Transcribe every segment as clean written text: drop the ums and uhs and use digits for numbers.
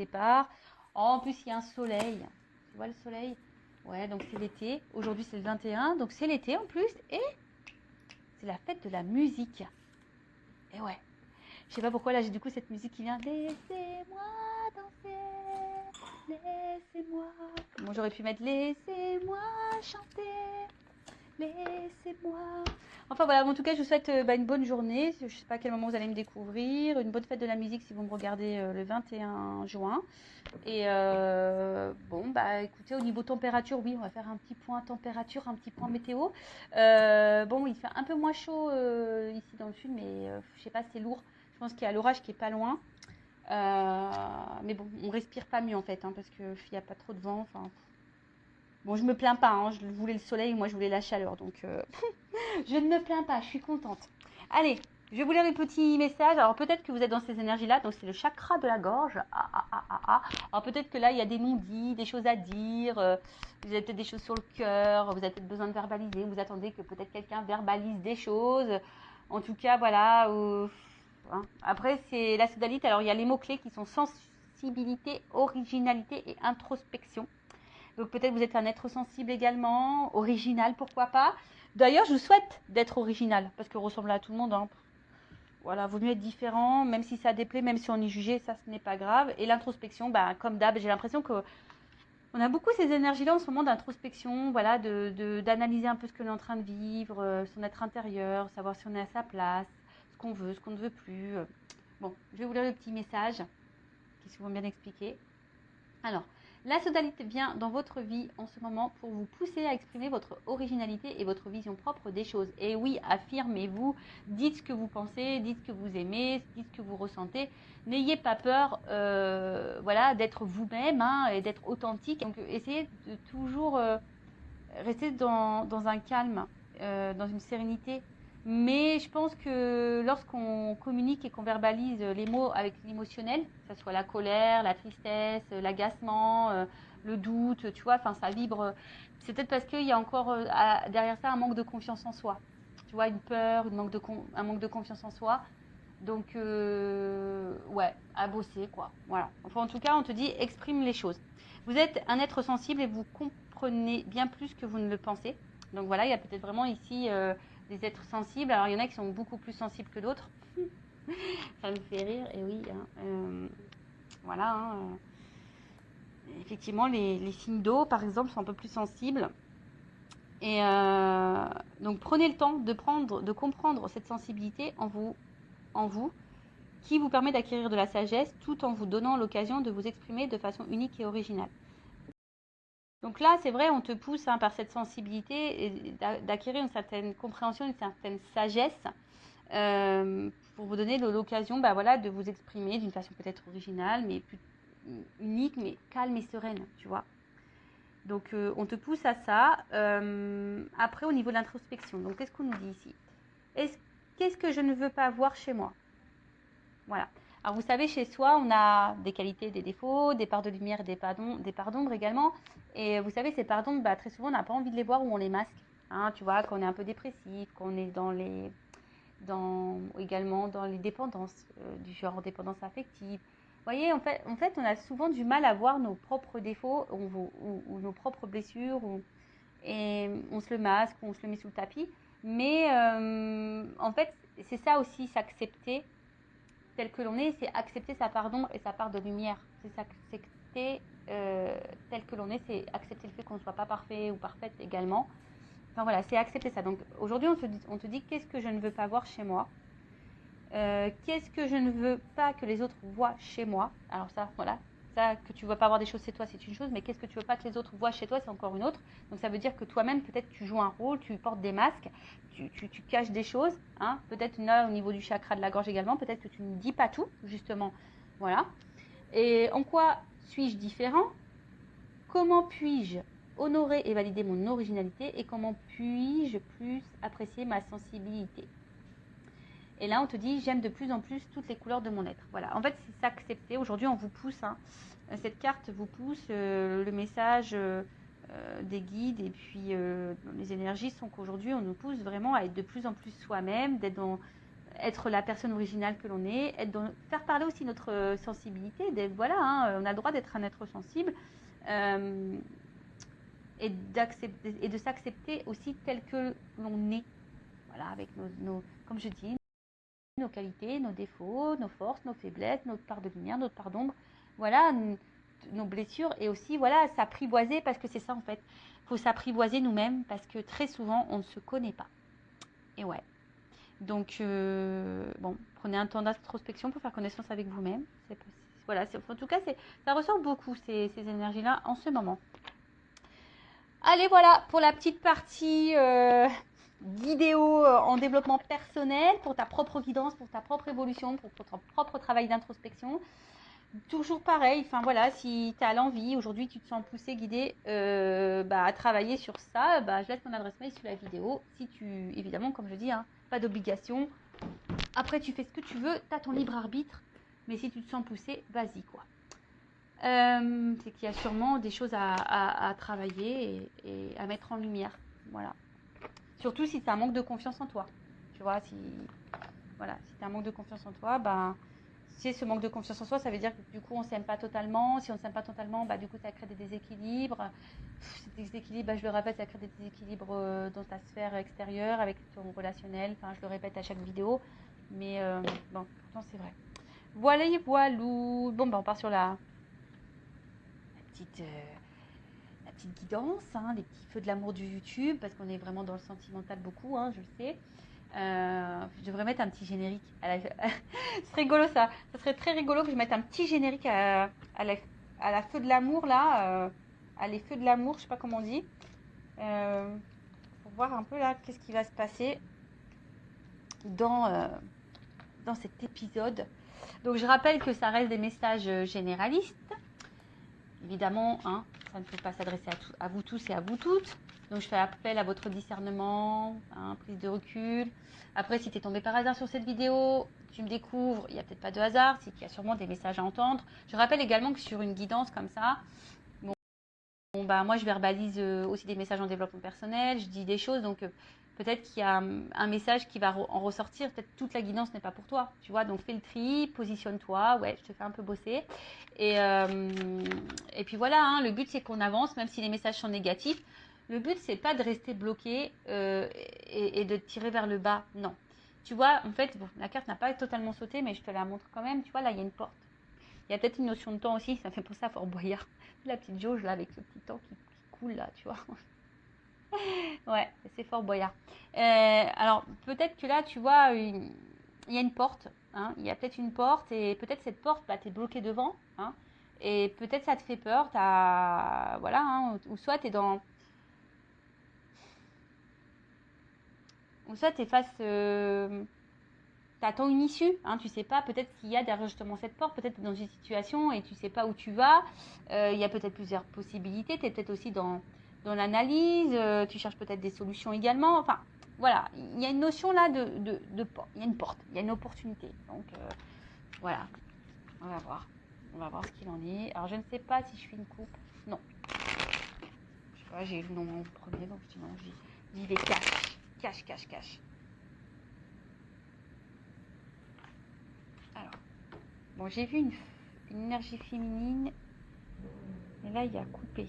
départ. En plus, il y a un soleil. Tu vois le soleil? Ouais, donc c'est l'été. Aujourd'hui, c'est le 21, donc c'est l'été en plus. Et c'est la fête de la musique. Et ouais. Je sais pas pourquoi là j'ai du coup cette musique qui vient. Laissez-moi danser, laissez-moi. Bon, j'aurais pu mettre laissez-moi chanter, laissez-moi. Enfin voilà, en tout cas je vous souhaite une bonne journée. Je sais pas à quel moment vous allez me découvrir. Une bonne fête de la musique si vous me regardez le 21 juin. Et écoutez, au niveau température, oui, on va faire un petit point température, un petit point météo. Il fait un peu moins chaud ici dans le sud, mais je sais pas, c'est lourd. Je pense qu'il y a l'orage qui est pas loin. Mais bon, on respire pas mieux en fait, hein, parce qu'il n'y a pas trop de vent. Enfin, bon, je me plains pas, hein, je voulais le soleil, moi je voulais la chaleur, donc je ne me plains pas, je suis contente. Allez, je vais vous lire les petits messages. Alors peut-être que vous êtes dans ces énergies-là, donc c'est le chakra de la gorge. Alors peut-être que là, il y a des non-dits, des choses à dire, vous avez peut-être des choses sur le cœur, vous avez peut-être besoin de verbaliser, vous attendez que peut-être quelqu'un verbalise des choses. En tout cas, voilà. Hein. Après, c'est la sodalite. Alors il y a les mots-clés qui sont sensibilité, originalité et introspection. Donc peut-être vous êtes un être sensible également, original, pourquoi pas. D'ailleurs, je vous souhaite d'être original, parce que ressembler à tout le monde, hein. Voilà, vaut mieux être différent, même si ça déplaît, même si on est jugé, ça ce n'est pas grave. Et l'introspection, comme d'hab, j'ai l'impression que on a beaucoup ces énergies-là en ce moment d'introspection, voilà, d'analyser un peu ce que l'on est en train de vivre, son être intérieur, savoir si on est à sa place, ce qu'on veut, ce qu'on ne veut plus. Bon, je vais vous lire le petit message qui se vont bien expliquer. Alors, la sodalite vient dans votre vie en ce moment pour vous pousser à exprimer votre originalité et votre vision propre des choses. Et oui, affirmez-vous, dites ce que vous pensez, dites ce que vous aimez, dites ce que vous ressentez. N'ayez pas peur d'être vous-même et d'être authentique. Donc, essayez de toujours rester dans un calme, dans une sérénité. Mais je pense que lorsqu'on communique et qu'on verbalise les mots avec l'émotionnel, que ce soit la colère, la tristesse, l'agacement, le doute, tu vois, enfin ça vibre. C'est peut-être parce qu'il y a encore derrière ça un manque de confiance en soi. Tu vois, une peur, un manque de confiance en soi. Donc, ouais, à bosser, quoi. Voilà. Enfin, en tout cas, on te dit, exprime les choses. Vous êtes un être sensible et vous comprenez bien plus que vous ne le pensez. Donc voilà, il y a peut-être vraiment ici des êtres sensibles. Alors, il y en a qui sont beaucoup plus sensibles que d'autres. Ça me fait rire, et oui. Hein, voilà. Hein, effectivement, les signes d'eau, par exemple, sont un peu plus sensibles. Et donc, prenez le temps de comprendre cette sensibilité en vous, qui vous permet d'acquérir de la sagesse tout en vous donnant l'occasion de vous exprimer de façon unique et originale. Donc là, c'est vrai, on te pousse par cette sensibilité et d'acquérir une certaine compréhension, une certaine sagesse pour vous donner l'occasion de vous exprimer d'une façon peut-être originale, mais plus unique, mais calme et sereine, tu vois. Donc on te pousse à ça. Après, au niveau de l'introspection, donc qu'est-ce qu'on nous dit ici? Qu'est-ce que je ne veux pas voir chez moi? Voilà. Alors vous savez, chez soi, on a des qualités, des défauts, des parts de lumière et des parts d'ombre également. Et vous savez, ces parts d'ombre, très souvent, on n'a pas envie de les voir ou on les masque. Hein, tu vois, quand on est un peu dépressif, qu'on est également dans les dépendances, du genre dépendance affective. Vous voyez, en fait, on a souvent du mal à voir nos propres défauts ou nos propres blessures. Et on se le masque, on se le met sous le tapis. Mais en fait, c'est ça aussi, s'accepter tel que l'on est, c'est accepter sa part d'ombre et sa part de lumière. C'est s'accepter tel que l'on est, c'est accepter le fait qu'on ne soit pas parfait ou parfaite également. Enfin voilà, c'est accepter ça. Donc aujourd'hui, on te dit qu'est-ce que je ne veux pas voir chez moi, qu'est-ce que je ne veux pas que les autres voient chez moi. Alors ça, voilà, ça que tu ne veux pas voir des choses chez toi, c'est une chose, mais qu'est-ce que tu ne veux pas que les autres voient chez toi, c'est encore une autre. Donc ça veut dire que toi-même, peut-être tu joues un rôle, tu portes des masques, tu caches des choses, hein. Peut-être là au niveau du chakra de la gorge également, peut-être que tu ne dis pas tout, justement. Voilà. Et en quoi suis-je différent? Comment puis-je honorer et valider mon originalité et comment puis-je plus apprécier ma sensibilité? Et là, on te dit, j'aime de plus en plus toutes les couleurs de mon être. Voilà, en fait, c'est s'accepter. Aujourd'hui, on vous pousse, hein. Cette carte vous pousse, le message des guides et puis les énergies sont qu'aujourd'hui, on nous pousse vraiment à être de plus en plus soi-même, être la personne originale que l'on est, faire parler aussi notre sensibilité. Voilà, hein, on a le droit d'être un être sensible et de s'accepter aussi tel que l'on est. Voilà, avec comme je dis, nos qualités, nos défauts, nos forces, nos faiblesses, notre part de lumière, notre part d'ombre. Voilà, nos blessures et aussi, voilà, s'apprivoiser parce que c'est ça en fait. Il faut s'apprivoiser nous-mêmes parce que très souvent, on ne se connaît pas. Et ouais. Donc, bon, prenez un temps d'introspection pour faire connaissance avec vous-même. Voilà, en tout cas, ça ressort beaucoup ces énergies-là en ce moment. Allez, voilà pour la petite partie vidéo en développement personnel, pour ta propre guidance, pour ta propre évolution, pour ton propre travail d'introspection. Toujours pareil, enfin voilà, si tu as l'envie, aujourd'hui tu te sens poussé, guidé à travailler sur ça, je laisse mon adresse mail sous la vidéo. Si tu, évidemment, comme je dis, hein, pas d'obligation. Après, tu fais ce que tu veux, tu as ton libre arbitre, mais si tu te sens poussé, vas-y quoi. C'est qu'il y a sûrement des choses à travailler et à mettre en lumière. Voilà. Surtout si tu as un manque de confiance en toi. Tu vois, si tu as un manque de confiance en toi, si ce manque de confiance en soi, ça veut dire que du coup, on ne s'aime pas totalement. Si on ne s'aime pas totalement, du coup, ça crée des déséquilibres. Ces déséquilibres, je le répète, ça crée des déséquilibres dans ta sphère extérieure, avec ton relationnel. Enfin, je le répète à chaque vidéo. Mais bon, pourtant, c'est vrai. Voilà, voilou. Bon, on part sur la petite guidance, hein, les petits feux de l'amour du YouTube, parce qu'on est vraiment dans le sentimental beaucoup, hein, je le sais. Je devrais mettre un petit générique. C'est rigolo ça. Ça serait très rigolo que je mette un petit générique à la feu de l'amour là, à les feux de l'amour, je sais pas comment on dit, pour voir un peu là qu'est-ce qui va se passer dans cet épisode. Donc je rappelle que ça reste des messages généralistes. Évidemment, hein, ça ne peut pas s'adresser à vous tous et à vous toutes. Donc, je fais appel à votre discernement, hein, prise de recul. Après, si tu es tombé par hasard sur cette vidéo, tu me découvres, il n'y a peut-être pas de hasard, c'est qu'il y a sûrement des messages à entendre. Je rappelle également que sur une guidance comme ça, moi, je verbalise aussi des messages en développement personnel, je dis des choses, donc peut-être qu'il y a un message qui va en ressortir, peut-être toute la guidance n'est pas pour toi, tu vois, donc fais le tri, positionne-toi, ouais, je te fais un peu bosser, et puis voilà, hein, le but c'est qu'on avance, même si les messages sont négatifs, le but c'est pas de rester bloqué et de te tirer vers le bas, non. Tu vois, en fait, bon, la carte n'a pas totalement sauté, mais je te la montre quand même, tu vois, là il y a une porte. Il y a peut-être une notion de temps aussi, ça fait penser à Fort Boyard. La petite jauge là avec le petit temps qui coule là, tu vois. Ouais, c'est Fort Boyard. Alors peut-être que là, tu vois, il y a une porte. Hein, il y a peut-être une porte et peut-être cette porte, tu es bloqué devant. Hein, et peut-être ça te fait peur. Voilà, hein, ou soit tu es dans... Ou soit tu es face... T'attends une issue, hein, tu sais pas peut-être qu'il y a derrière justement cette porte, peut-être tu es dans une situation et tu sais pas où tu vas, il y a peut-être plusieurs possibilités, tu es peut-être aussi dans l'analyse, tu cherches peut-être des solutions également, enfin voilà, il y a une notion là de porte, il y a une porte, il y a une opportunité, donc voilà, on va voir ce qu'il en est. Alors je ne sais pas si je fais une coupe, non, je sais pas, j'ai eu le nom en premier, donc je dis non, j'y vais cache. Alors, bon, j'ai vu une énergie féminine, et là, il y a coupé.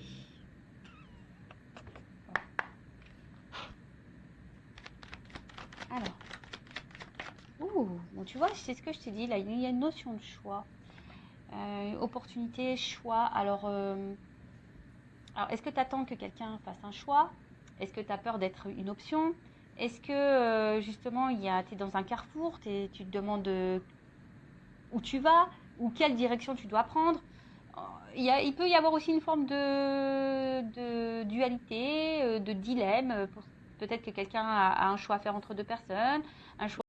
Alors, bon, tu vois, c'est ce que je t'ai dit, là, il y a une notion de choix. Opportunité, choix. Alors est-ce que tu attends que quelqu'un fasse un choix? Est-ce que tu as peur d'être une option? Est-ce que, justement, tu es dans un carrefour, tu te demandes où tu vas, ou quelle direction tu dois prendre? Il peut y avoir aussi une forme de dualité, de dilemme. Peut-être que quelqu'un a un choix à faire entre deux personnes, un choix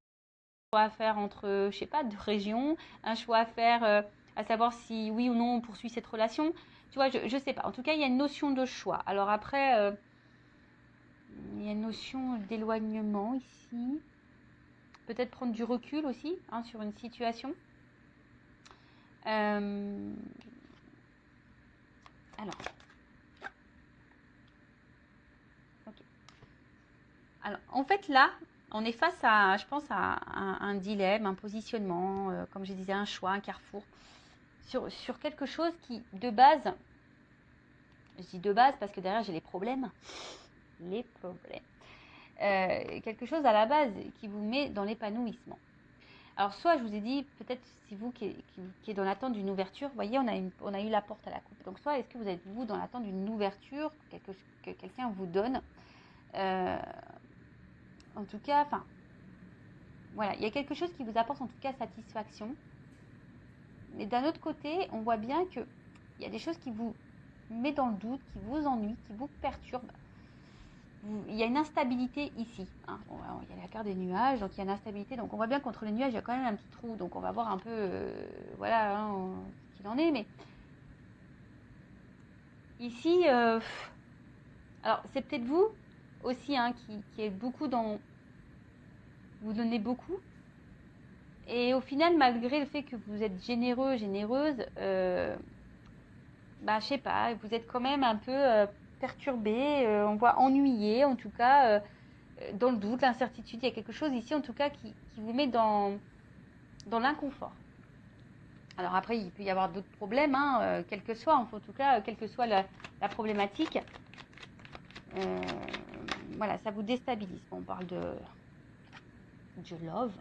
à faire entre, je sais pas, deux régions, un choix à faire à savoir si oui ou non on poursuit cette relation. Tu vois, je sais pas. En tout cas, il y a une notion de choix. Alors après, il y a une notion d'éloignement ici. Peut-être prendre du recul aussi, hein, sur une situation. Alors, ok. Alors, en fait, là, On est face à, je pense, à un dilemme, un positionnement, comme je disais, un choix, un carrefour, sur quelque chose qui, de base, je dis de base parce que derrière j'ai les problèmes, quelque chose à la base qui vous met dans l'épanouissement. Alors soit je vous ai dit, peut-être c'est vous qui est dans l'attente d'une ouverture, vous voyez, on a eu la porte à la coupe. Donc soit est-ce que vous êtes vous dans l'attente d'une ouverture que quelqu'un vous donne, en tout cas, enfin, voilà, il y a quelque chose qui vous apporte en tout cas satisfaction. Mais d'un autre côté, on voit bien qu'il y a des choses qui vous mettent dans le doute, qui vous ennuient, qui vous perturbent. Il y a une instabilité ici. Hein. Il y a la carte des nuages, donc il y a une instabilité. Donc on voit bien qu'entre les nuages, il y a quand même un petit trou. Donc on va voir un peu voilà, hein, ce qu'il en est. Mais ici, alors c'est peut-être vous aussi hein, qui êtes beaucoup dans... Vous donnez beaucoup. Et au final, malgré le fait que vous êtes généreux, généreuse, je sais pas, vous êtes quand même un peu perturbé, on voit ennuyé, en tout cas, dans le doute, l'incertitude. Il y a quelque chose ici, en tout cas, qui vous met dans l'inconfort. Alors après, il peut y avoir d'autres problèmes, hein, quel que soit, en tout cas, quelle que soit la problématique. Voilà, ça vous déstabilise. On parle de love,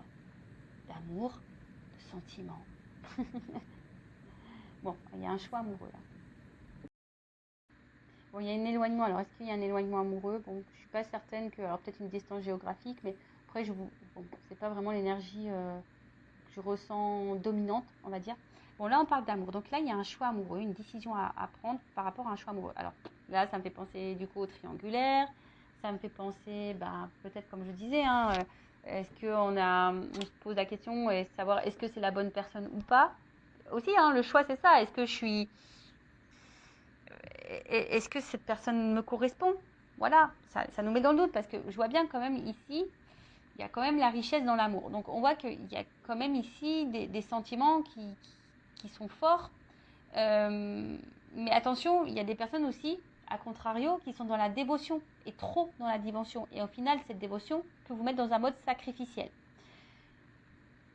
d'amour, de sentiment. Bon, il y a un choix amoureux là. Bon, il y a un éloignement. Alors, est-ce qu'il y a un éloignement amoureux? Bon, je suis pas certaine que... Alors, peut-être une distance géographique, mais après, bon, c'est pas vraiment l'énergie que je ressens dominante, on va dire. Bon, là, on parle d'amour. Donc là, il y a un choix amoureux, une décision à prendre par rapport à un choix amoureux. Alors, là, ça me fait penser, du coup, au triangulaire. Ça me fait penser, peut-être, comme je disais, hein, est-ce qu'on se pose la question et savoir est-ce que c'est la bonne personne ou pas? Aussi, hein, le choix, c'est ça. Est-ce que cette personne me correspond? Voilà, ça nous met dans le doute parce que je vois bien quand même ici, il y a quand même la richesse dans l'amour. Donc on voit qu'il y a quand même ici des sentiments qui sont forts. Mais attention, il y a des personnes aussi, à contrario, qui sont dans la dévotion et trop dans la dévotion. Et au final, cette dévotion peut vous mettre dans un mode sacrificiel.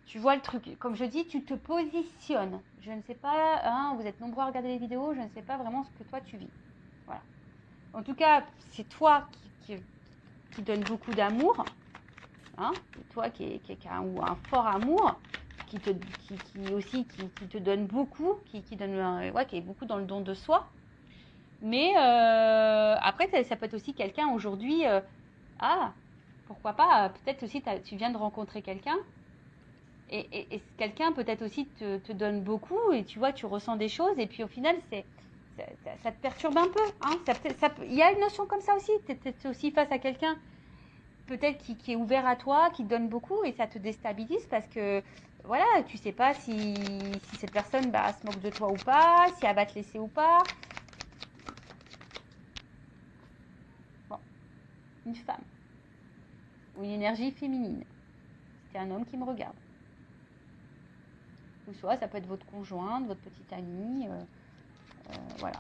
Tu vois le truc, comme je dis, tu te positionnes. Je ne sais pas, hein, vous êtes nombreux à regarder les vidéos, je ne sais pas vraiment ce que toi tu vis. Voilà. En tout cas, c'est toi qui donne beaucoup d'amour, hein, toi qui a un fort amour, qui te donne beaucoup, qui est beaucoup dans le don de soi. Mais après, ça peut être aussi quelqu'un aujourd'hui, pourquoi pas, peut-être aussi tu viens de rencontrer quelqu'un, et quelqu'un peut-être aussi te donne beaucoup, et tu vois, tu ressens des choses, et puis au final, ça te perturbe un peu. Hein, il y a une notion comme ça aussi, tu es aussi face à quelqu'un peut-être qui est ouvert à toi, qui te donne beaucoup, et ça te déstabilise parce que voilà, tu sais pas si cette personne se moque de toi ou pas, si elle va te laisser ou pas. Bon, une femme ou une énergie féminine. C'est un homme qui me regarde. Ou soit ça peut être votre conjointe, votre petite amie, voilà.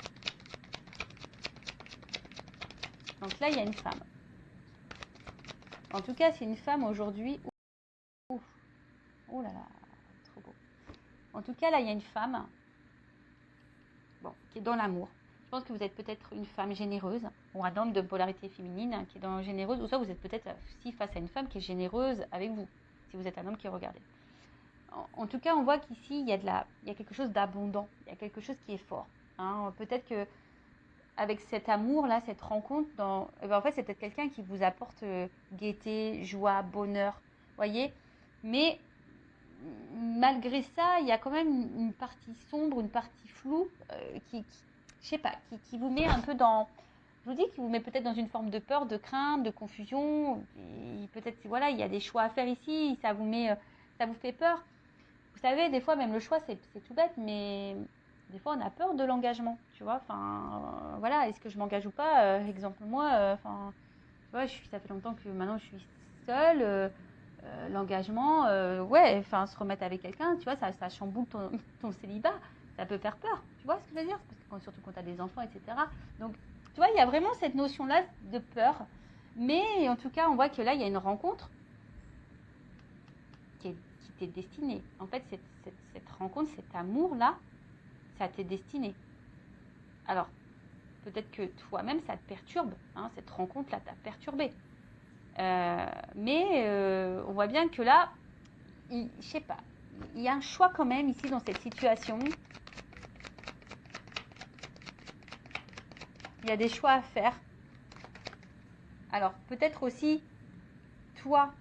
Donc là, il y a une femme. En tout cas, c'est une femme aujourd'hui. Ouf, oh là là, trop beau. En tout cas, là, il y a une femme, qui est dans l'amour. Je pense que vous êtes peut-être une femme généreuse, ou un homme de polarité féminine qui est dans généreuse, ou soit vous êtes peut-être aussi face à une femme qui est généreuse avec vous, si vous êtes un homme qui regardez. En tout cas, on voit qu'ici, il y a quelque chose d'abondant, il y a quelque chose qui est fort. Hein. Peut-être que avec cet amour-là, cette rencontre, en fait, c'est peut-être quelqu'un qui vous apporte gaieté, joie, bonheur, voyez. Mais malgré ça, il y a quand même une partie sombre, une partie floue je sais pas, qui vous met un peu dans... Je vous dis qu'il vous met peut-être dans une forme de peur, de crainte, de confusion. Peut-être, voilà, il y a des choix à faire ici, ça vous fait peur. Vous savez, des fois, même le choix, c'est tout bête, mais des fois, on a peur de l'engagement, tu vois. Enfin, voilà, est-ce que je m'engage ou pas? Exemple, moi, tu vois, ça fait longtemps que maintenant, je suis seule. L'engagement, se remettre avec quelqu'un, tu vois, ça chamboule ton célibat. Ça peut faire peur, tu vois ce que je veux dire? Parce que surtout quand tu as des enfants, etc. Donc, tu vois, il y a vraiment cette notion-là de peur. Mais en tout cas, on voit que là, il y a une rencontre. qui t'est destiné. En fait, cette rencontre, cet amour-là, ça t'est destiné. Alors, peut-être que toi-même, ça te perturbe. Hein, cette rencontre-là t'a perturbé. Mais on voit bien que là, je sais pas, il y a un choix quand même ici dans cette situation. Il y a des choix à faire. Alors, peut-être aussi, toi,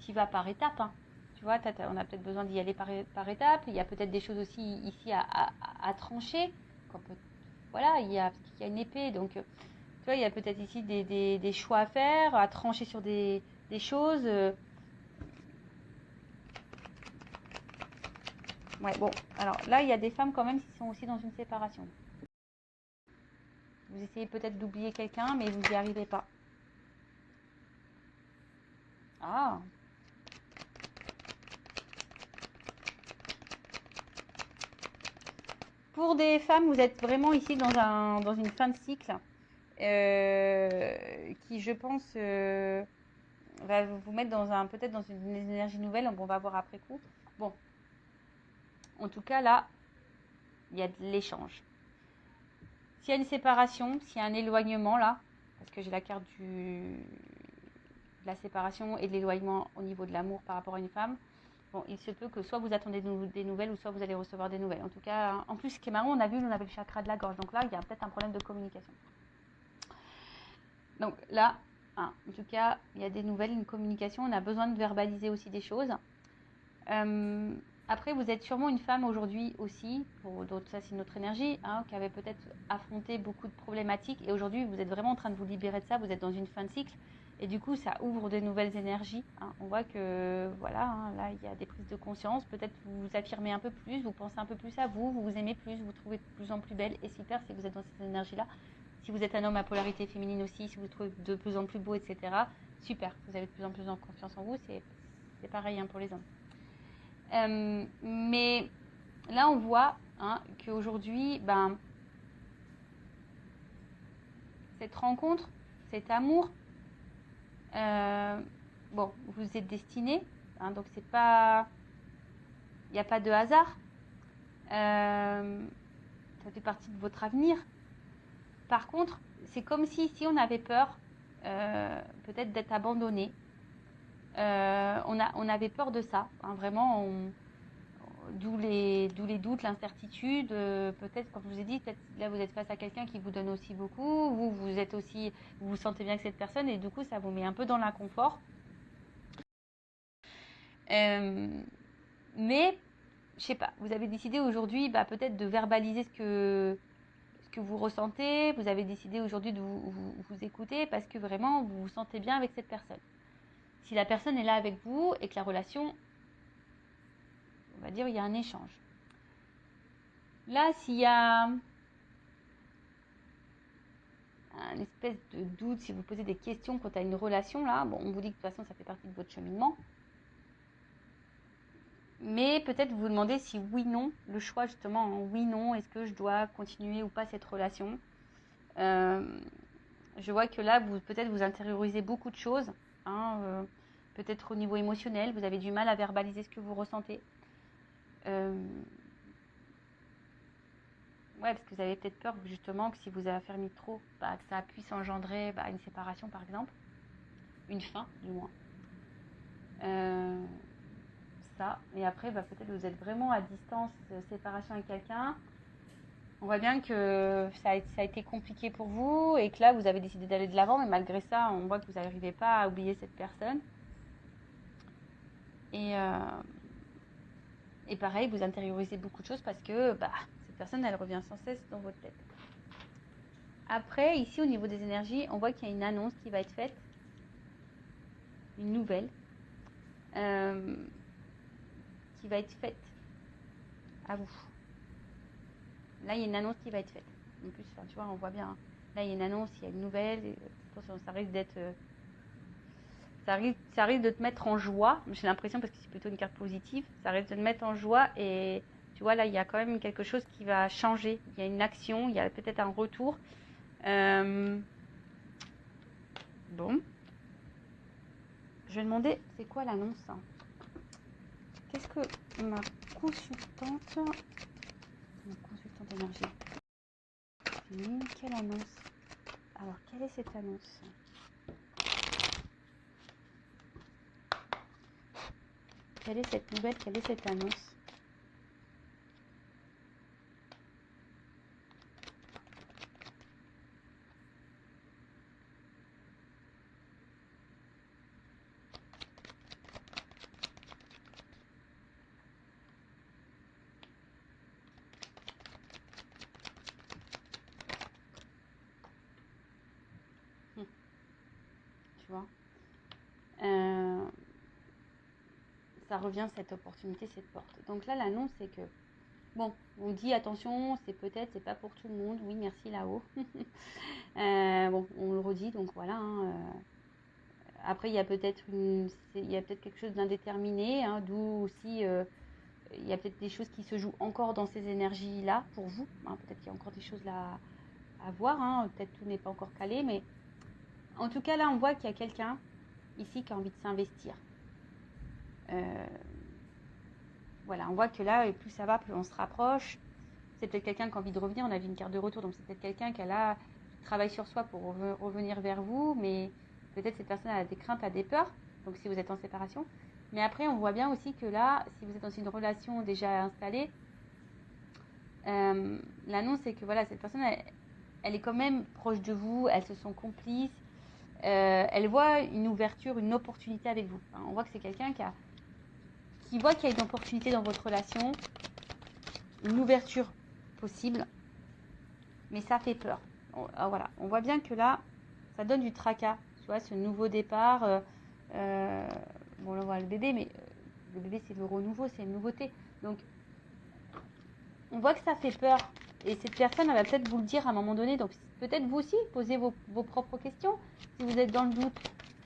tu vas par étapes. Hein. Tu vois, on a peut-être besoin d'y aller par étapes. Il y a peut-être des choses aussi ici à trancher. Voilà, il y a une épée. Donc, tu vois, il y a peut-être ici des choix à faire, à trancher sur des choses. Ouais, bon. Alors là, il y a des femmes quand même qui sont aussi dans une séparation. Vous essayez peut-être d'oublier quelqu'un, mais vous n'y arrivez pas. Ah. Pour des femmes, vous êtes vraiment ici dans une fin de cycle qui, je pense, va vous mettre peut-être dans une énergie nouvelle. On va voir après coup. Bon. En tout cas, là, il y a de l'échange. S'il y a une séparation, s'il y a un éloignement, là, parce que j'ai la carte de la séparation et de l'éloignement au niveau de l'amour par rapport à une femme, bon, il se peut que soit vous attendez des nouvelles ou soit vous allez recevoir des nouvelles. En tout cas, en plus, ce qui est marrant, on avait le chakra de la gorge. Donc là, il y a peut-être un problème de communication. Donc là, en tout cas, il y a des nouvelles, une communication. On a besoin de verbaliser aussi des choses. Après, vous êtes sûrement une femme aujourd'hui aussi, pour d'autres, ça c'est une autre énergie, hein, qui avait peut-être affronté beaucoup de problématiques. Et aujourd'hui, vous êtes vraiment en train de vous libérer de ça. Vous êtes dans une fin de cycle. Et du coup, ça ouvre de nouvelles énergies. Hein. On voit que, voilà, hein, là, il y a des prises de conscience. Peut-être vous vous affirmez un peu plus, vous pensez un peu plus à vous, vous vous aimez plus, vous vous trouvez de plus en plus belle. Et super si vous êtes dans cette énergie-là. Si vous êtes un homme à polarité féminine aussi, si vous vous trouvez de plus en plus beau, etc. Super, vous avez de plus en plus en confiance en vous. C'est pareil hein, pour les hommes. Mais là, on voit hein, qu'aujourd'hui, cette rencontre, cet amour, bon, vous êtes destinés, hein, donc c'est pas, il n'y a pas de hasard. Ça fait partie de votre avenir. Par contre, c'est comme si on avait peur, peut-être d'être abandonné. On avait peur de ça, hein, vraiment. D'où les doutes, l'incertitude. Peut-être, comme je vous ai dit, peut-être là vous êtes face à quelqu'un qui vous donne aussi beaucoup. Vous vous sentez bien avec cette personne et du coup ça vous met un peu dans l'inconfort. Mais je sais pas, vous avez décidé aujourd'hui peut-être de verbaliser ce que vous ressentez. Vous avez décidé aujourd'hui de vous écouter parce que vraiment vous vous sentez bien avec cette personne. Si la personne est là avec vous et que la relation, on va dire, il y a un échange. Là, s'il y a un espèce de doute, si vous posez des questions quant à une relation, là, bon, on vous dit que de toute façon, ça fait partie de votre cheminement. Mais peut-être vous vous demandez si oui, non, le choix justement, hein, oui, non, est-ce que je dois continuer ou pas cette relation. Je vois que là, peut-être vous intériorisez beaucoup de choses, hein, peut-être au niveau émotionnel, vous avez du mal à verbaliser ce que vous ressentez. Ouais, parce que vous avez peut-être peur justement que si vous affermissez trop, que ça puisse engendrer une séparation par exemple, une fin du moins. Ça, et après peut-être vous êtes vraiment à distance, séparation avec quelqu'un. On voit bien que ça a été compliqué pour vous et que là vous avez décidé d'aller de l'avant, mais malgré ça, on voit que vous n'arrivez pas à oublier cette personne. Et pareil, vous intériorisez beaucoup de choses parce que cette personne, elle revient sans cesse dans votre tête. Après, ici, au niveau des énergies, on voit qu'il y a une annonce qui va être faite, une nouvelle, qui va être faite à vous. Là, il y a une annonce qui va être faite. En plus, tu vois, on voit bien. Hein. Là, il y a une annonce, il y a une nouvelle. Attention, ça risque d'être... ça risque de te mettre en joie. J'ai l'impression, parce que c'est plutôt une carte positive, ça risque de te mettre en joie. Et tu vois, là, il y a quand même quelque chose qui va changer. Il y a une action, il y a peut-être un retour. Bon. Je vais demander, c'est quoi l'annonce hein. qu'est-ce que ma consultante énergie, quelle annonce? Alors, quelle est cette annonce? Quelle est cette nouvelle? Quelle est cette annonce? Tu vois, ça revient, cette opportunité, cette porte. Donc là, l'annonce, c'est que, bon, on dit attention, c'est pas pour tout le monde. Oui, merci là-haut. Bon, on le redit, donc voilà. Hein, après, il y a peut-être quelque chose d'indéterminé, hein, d'où aussi il y a peut-être des choses qui se jouent encore dans ces énergies-là pour vous. Hein, peut-être qu'il y a encore des choses là à voir. Hein, peut-être tout n'est pas encore calé, mais en tout cas, là, on voit qu'il y a quelqu'un ici qui a envie de s'investir. Voilà, on voit que là, plus ça va, plus on se rapproche. C'est peut-être quelqu'un qui a envie de revenir. On a vu une carte de retour, donc c'est peut-être quelqu'un qui travaille sur soi pour revenir vers vous, mais peut-être cette personne a des craintes, a des peurs, donc si vous êtes en séparation. Mais après, on voit bien aussi que là, si vous êtes dans une relation déjà installée, l'annonce, c'est que voilà, cette personne, elle est quand même proche de vous, elles se sont complices, elle voit une ouverture, une opportunité avec vous. Enfin, on voit que c'est quelqu'un qui voit qu'il y a une opportunité dans votre relation, une ouverture possible, mais ça fait peur. Voilà, on voit bien que là, ça donne du tracas, tu vois, ce nouveau départ. Bon, là, on voit le bébé, mais le bébé, c'est le renouveau, c'est une nouveauté. Donc, on voit que ça fait peur. Et cette personne, elle va peut-être vous le dire à un moment donné. Donc, peut-être vous aussi, posez vos propres questions. Si vous êtes dans le doute,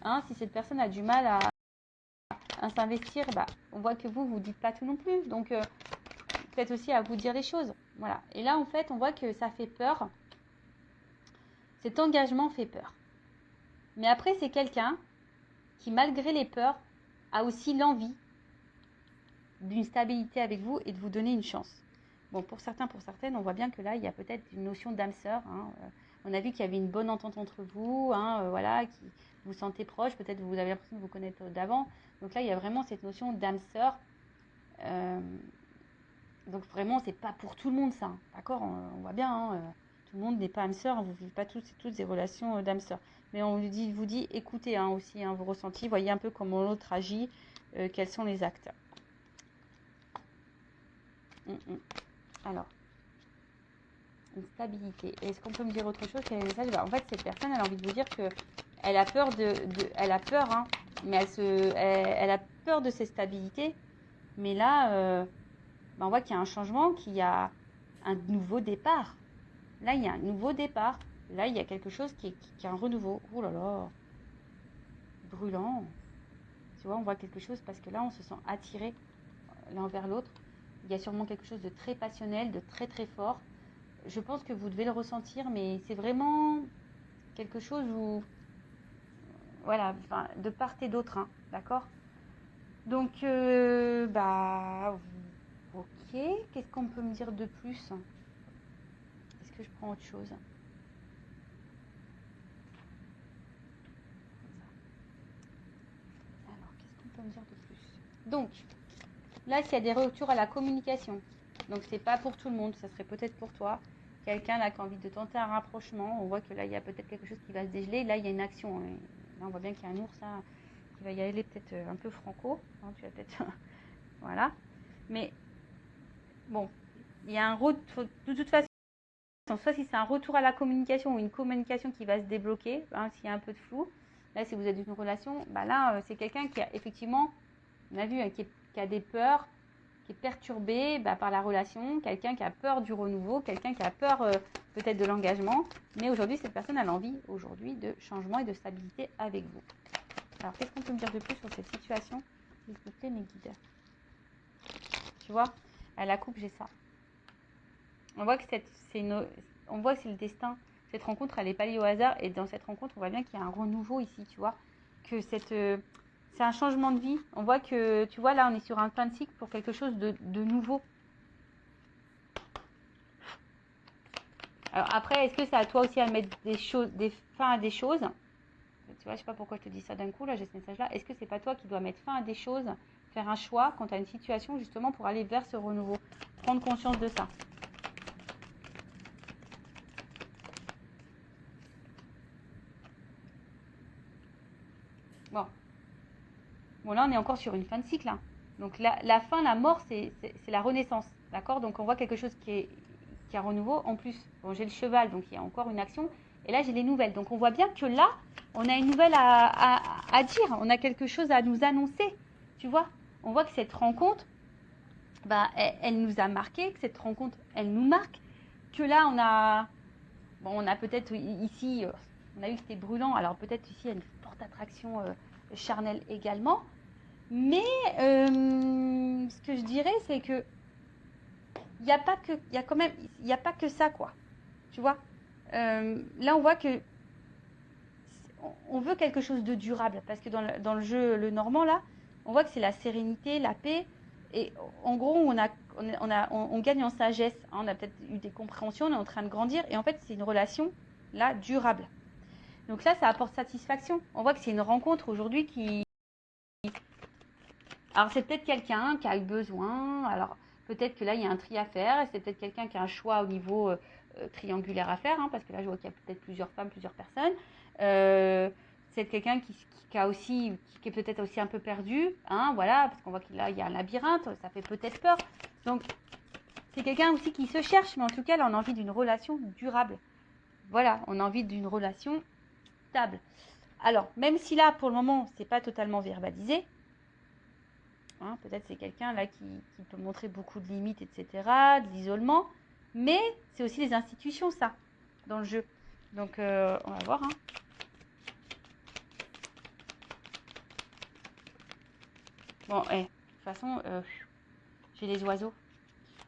hein, si cette personne a du mal à s'investir, bah, on voit que vous dites pas tout non plus. Donc, peut-être aussi à vous dire les choses. Voilà. Et là, en fait, on voit que ça fait peur. Cet engagement fait peur. Mais après, c'est quelqu'un qui, malgré les peurs, a aussi l'envie d'une stabilité avec vous et de vous donner une chance. Bon, pour certains, pour certaines, on voit bien que là, il y a peut-être une notion d'âme sœur. Hein. On a vu qu'il y avait une bonne entente entre vous, hein, voilà, qui vous sentez proche. Peut-être vous avez l'impression de vous connaître d'avant. Donc là, il y a vraiment cette notion d'âme sœur. Donc vraiment, c'est pas pour tout le monde ça. Hein. D'accord, on voit bien. Hein, tout le monde n'est pas âme sœur. Vous ne vivez pas toutes des relations d'âme sœur. Mais on vous dit, écoutez hein, aussi hein, vos ressentis. Voyez un peu comment l'autre agit. Quels sont les actes. Alors, une stabilité. Est-ce qu'on peut me dire autre chose? Quel est le message? En fait, cette personne, elle a envie de vous dire que elle a peur elle a peur, hein, mais elle a peur de ses stabilités. Mais là, on voit qu'il y a un changement, qu'il y a un nouveau départ. Là, il y a un nouveau départ. Là, il y a quelque chose qui est un renouveau. Oh là là, brûlant. Tu vois, on voit quelque chose parce que là, on se sent attiré l'un vers l'autre. Il y a sûrement quelque chose de très passionnel, de très très fort. Je pense que vous devez le ressentir, mais c'est vraiment quelque chose où, voilà, enfin, de part et d'autre, hein, d'accord? Donc, ok. Qu'est-ce qu'on peut me dire de plus? Est-ce que je prends autre chose? Alors, qu'est-ce qu'on peut me dire de plus? Donc, là, s'il y a des retours à la communication, donc c'est pas pour tout le monde, ça serait peut-être pour toi. Quelqu'un là qui a envie de tenter un rapprochement, on voit que là, il y a peut-être quelque chose qui va se dégeler. Là, il y a une action. Hein. Là, on voit bien qu'il y a un ours là, qui va y aller peut-être un peu franco. Hein, tu vas peut-être... voilà. Mais, bon, il y a un retour... De toute façon, soit si c'est un retour à la communication ou une communication qui va se débloquer, hein, s'il y a un peu de flou. Là, si vous êtes dans une relation, là, c'est quelqu'un qui a effectivement, on a vu, hein, qui a des peurs, qui est perturbé par la relation, quelqu'un qui a peur du renouveau, quelqu'un qui a peur peut-être de l'engagement. Mais aujourd'hui, cette personne a l'envie aujourd'hui de changement et de stabilité avec vous. Alors, qu'est-ce qu'on peut me dire de plus sur cette situation? S'il vous plaît, mes guides. Tu vois, à la coupe, j'ai ça. On voit que on voit que c'est le destin. Cette rencontre, elle n'est pas liée au hasard. Et dans cette rencontre, on voit bien qu'il y a un renouveau ici, tu vois. Que c'est un changement de vie. On voit que, tu vois, là, on est sur un fin de cycle pour quelque chose de nouveau. Alors après, est-ce que c'est à toi aussi à mettre des fins à des choses? Tu vois, je sais pas pourquoi je te dis ça d'un coup, là, j'ai ce message-là. Est-ce que c'est pas toi qui dois mettre fin à des choses, faire un choix quand tu as une situation, justement, pour aller vers ce renouveau? Prendre conscience de ça. Bon. Bon, là, on est encore sur une fin de cycle. Hein. Donc, la fin, la mort, c'est la renaissance. D'accord? Donc, on voit quelque chose qui est un renouveau. En plus, bon, j'ai le cheval, donc il y a encore une action. Et là, j'ai les nouvelles. Donc, on voit bien que là, on a une nouvelle à dire. On a quelque chose à nous annoncer. Tu vois? On voit que cette rencontre, bah, elle nous a marqué, que cette rencontre, elle nous marque. Que là, on a peut-être ici, on a vu que c'était brûlant. Alors, peut-être ici, il y a une forte attraction charnelle également. Mais ce que je dirais, c'est que il n'y a pas que, il y a quand même, il n'y a pas que ça, quoi. Tu vois, là, on voit que on veut quelque chose de durable, parce que dans le jeu, le normand, là, on voit que c'est la sérénité, la paix, et en gros, on gagne en sagesse. Hein, on a peut-être eu des compréhensions, on est en train de grandir, et en fait, c'est une relation, là, durable. Donc là, ça apporte satisfaction. On voit que c'est une rencontre aujourd'hui qui... Alors, c'est peut-être quelqu'un qui a eu besoin, alors... Peut-être que là, il y a un tri à faire, et c'est peut-être quelqu'un qui a un choix au niveau triangulaire à faire, hein, parce que là, je vois qu'il y a peut-être plusieurs femmes, plusieurs personnes. C'est quelqu'un qui a aussi, qui est peut-être aussi un peu perdu, hein, voilà, parce qu'on voit qu'il y a un labyrinthe, ça fait peut-être peur. Donc, c'est quelqu'un aussi qui se cherche, mais en tout cas, là, on a envie d'une relation durable. Voilà, on a envie d'une relation stable. Alors, même si là, pour le moment, c'est pas totalement verbalisé, hein, peut-être c'est quelqu'un là qui peut montrer beaucoup de limites, etc., de l'isolement, mais c'est aussi les institutions, ça, dans le jeu. Donc, on va voir. Hein. Bon, de toute façon, j'ai les oiseaux.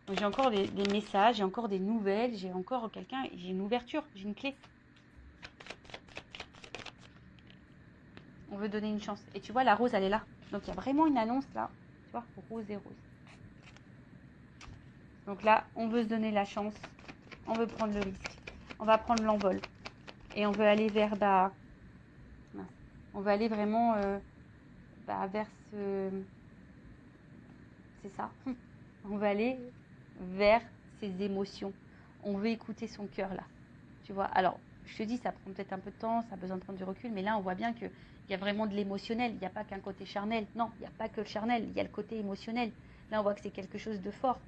Donc, j'ai encore des messages, j'ai encore des nouvelles, j'ai encore quelqu'un, j'ai une ouverture, j'ai une clé. On veut donner une chance. Et tu vois, la rose, elle est là. Donc, il y a vraiment une annonce là. Tu vois, rose et rose. Donc là, on veut se donner la chance. On veut prendre le risque. On va prendre l'envol. Et on veut aller vers... on veut aller vraiment vers ce... C'est ça. On veut aller vers ses émotions. On veut écouter son cœur là. Tu vois, alors, je te dis, ça prend peut-être un peu de temps, ça a besoin de prendre du recul, mais là, on voit bien qu'il y a vraiment de l'émotionnel. Il n'y a pas qu'un côté charnel. Non, il n'y a pas que le charnel, il y a le côté émotionnel. Là, on voit que c'est quelque chose de fort.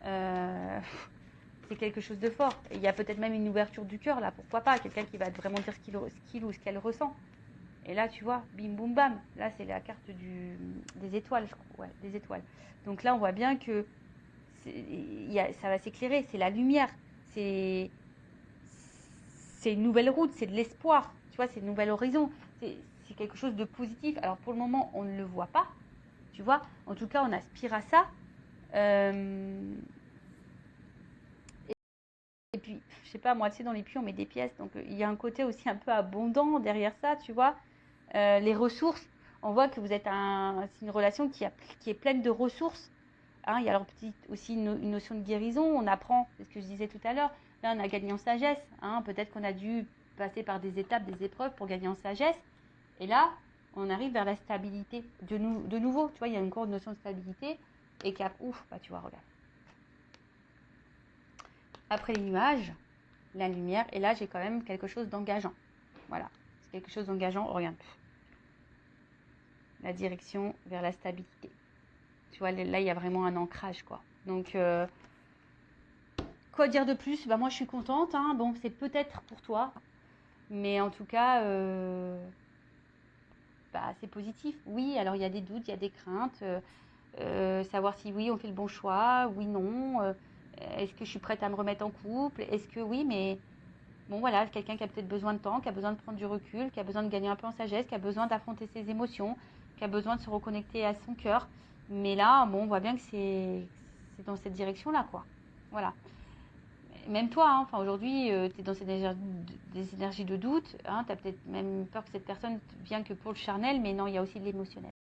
C'est quelque chose de fort. Et il y a peut-être même une ouverture du cœur, là, pourquoi pas. Quelqu'un qui va vraiment dire ce qu'il ou ce qu'elle ressent. Et là, tu vois, bim, boum, bam. Là, c'est la carte des étoiles, je crois. Ouais, des étoiles. Donc là, on voit bien que ça va s'éclairer. C'est la lumière. C'est une nouvelle route. C'est de l'espoir. Tu vois, c'est un nouvel horizon. C'est quelque chose de positif. Alors, pour le moment, on ne le voit pas. Tu vois, en tout cas, on aspire à ça. Et puis, je sais pas, moi, tu sais, dans les puits, on met des pièces. Donc, il y a un côté aussi un peu abondant derrière ça, tu vois. Les ressources, on voit que vous êtes c'est une relation qui est pleine de ressources. Hein, il y a alors aussi une notion de guérison. On apprend, c'est ce que je disais tout à l'heure. Là, on a gagné en sagesse. Hein, peut-être qu'on a dû passer par des étapes, des épreuves pour gagner en sagesse. Et là, on arrive vers la stabilité. De nouveau, tu vois, il y a encore une notion de stabilité. Et ouf, bah, tu vois, regarde. Après les nuages, la lumière, et là j'ai quand même quelque chose d'engageant. Voilà, c'est quelque chose d'engageant. Regarde, la direction vers la stabilité. Tu vois, là il y a vraiment un ancrage, quoi. Donc, quoi dire de plus? Bah moi je suis contente. Hein. Bon, c'est peut-être pour toi, mais en tout cas, c'est positif. Oui, alors il y a des doutes, il y a des craintes. Savoir si oui, on fait le bon choix, oui, non. Est-ce que je suis prête à me remettre en couple? Est-ce que oui, mais bon, voilà, quelqu'un qui a peut-être besoin de temps, qui a besoin de prendre du recul, qui a besoin de gagner un peu en sagesse, qui a besoin d'affronter ses émotions, qui a besoin de se reconnecter à son cœur. Mais là, bon, on voit bien que c'est dans cette direction-là, quoi. Voilà. même toi, hein, enfin aujourd'hui, tu es dans des énergies de doute, hein, tu as peut-être même peur que cette personne vienne que pour le charnel, mais non, il y a aussi de l'émotionnel.